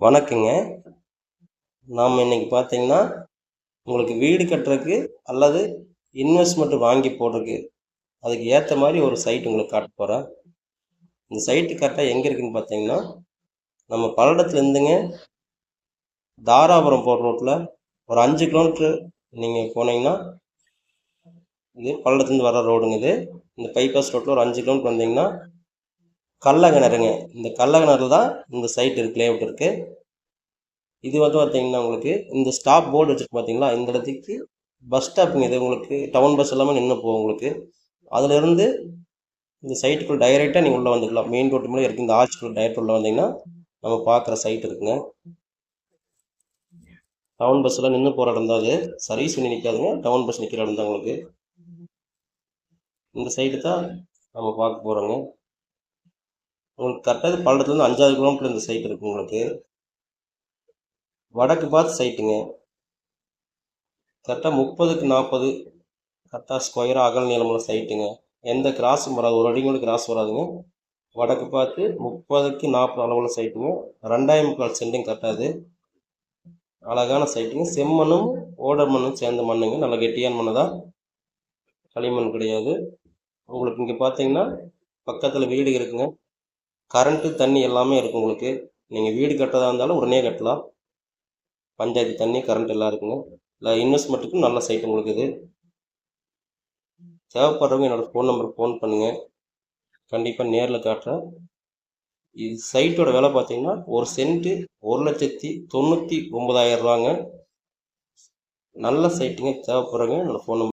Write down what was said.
வணக்கங்க. நாம் இன்னைக்கு பார்த்தீங்கன்னா, உங்களுக்கு வீடு கட்டுறதுக்கு அல்லது இன்வெஸ்ட்மெண்ட் வாங்கி போடுறதுக்கு, அதுக்கு ஏற்ற மாதிரி ஒரு சைட் உங்களுக்கு காட்டப் போறேன். இந்த சைட்டு கரெக்டாக எங்கே இருக்குன்னு பார்த்தீங்கன்னா, நம்ம பல்லடத்துலேருந்துங்க தாராபுரம் போகிற ரோட்டில் ஒரு 5 கிலோமீட்ரு நீங்கள் போனீங்கன்னா, இது பல்லடத்துலேருந்து வர ரோடுங்க இது. இந்த பைபாஸ் ரோட்டில் ஒரு 5 கிலோமீட்டர் வந்தீங்கன்னா, கள்ளக்கிணறுங்க. இந்த கள்ளக்கிணறுல தான் இந்த சைட் இருக்கு, லேஅவுட் இருக்கு. இது வந்து பார்த்தீங்கன்னா உங்களுக்கு இந்த ஸ்டாப் போர்டு வச்சுருக்கு பார்த்தீங்களா, இந்த இடத்துக்கு பஸ் ஸ்டாப்புங்க. இது உங்களுக்கு டவுன் பஸ் எல்லாமே நின்று போகும் உங்களுக்கு. அதுலேருந்து இந்த சைட்டுக்குள்ள டைரெக்டாக நீங்கள் உள்ளே வந்துக்கலாம். மெயின் ரோட்டு மேலே இருக்குது. இந்த ஆர்ச்சுக்குள்ள டைரெக்ட் உள்ளே வந்தீங்கன்னா நம்ம பார்க்குற சைட் இருக்குங்க. டவுன் பஸ் எல்லாம் நின்று போகிற இடம் தான் அது. சர்வீஸ் பண்ணி நிற்காதுங்க, டவுன் பஸ் நிற்கிற இடம் தான் உங்களுக்கு. இந்த சைட்டு தான் நம்ம பார்க்க போகிறோங்க. உங்களுக்கு கரெக்டாக பல்லடத்துலேருந்து 5 கிலோமீட்டர் இந்த சைட் இருக்குது உங்களுக்கு. வடக்கு பார்த்து சைட்டுங்க. கரெக்டாக 30க்கு 40 கரெக்டாக ஸ்கொயராக அகல் நீளமுள்ள சைட்டுங்க. எந்த கிராஸும் வராது, ஒரு அடி கூட கிராஸ் வராதுங்க. வடக்கு பார்த்து 30க்கு 40 அளவுள்ள சைட்டுங்க. 2.25 சென்ட்டுங்க கரெக்டாது. அழகான சைட்டுங்க. செம்மண்ணும் ஓடர் மண்ணும் சேர்ந்த மண்ணுங்க. நல்ல கெட்டியான மண்ணு தான், களிமண் கிடையாது. உங்களுக்கு இங்கே பார்த்தீங்கன்னா பக்கத்தில் வீடு இருக்குங்க. கரண்ட்டு தண்ணி எல்லாமே இருக்கும் உங்களுக்கு. நீங்கள் வீடு கட்டுறதா இருந்தாலும் உடனே கட்டலாம். பஞ்சாயத்து தண்ணி கரண்ட் எல்லாம் இருக்குங்க. இல்லை இன்வெஸ்ட்மெண்ட்டுக்கும் நல்ல சைட்டு உங்களுக்கு இது. தேவைப்படுறவங்க என்னோடய ஃபோன் நம்பருக்கு ஃபோன் பண்ணுங்கள், கண்டிப்பாக நேரில் காட்டுறேன். இது சைட்டோட விலை பார்த்தீங்கன்னா 1 சென்ட்டு 1,99,000 ரூபாங்க. நல்ல சைட்டுங்க. தேவைப்படுறவங்க என்னோடய ஃபோன் நம்பர்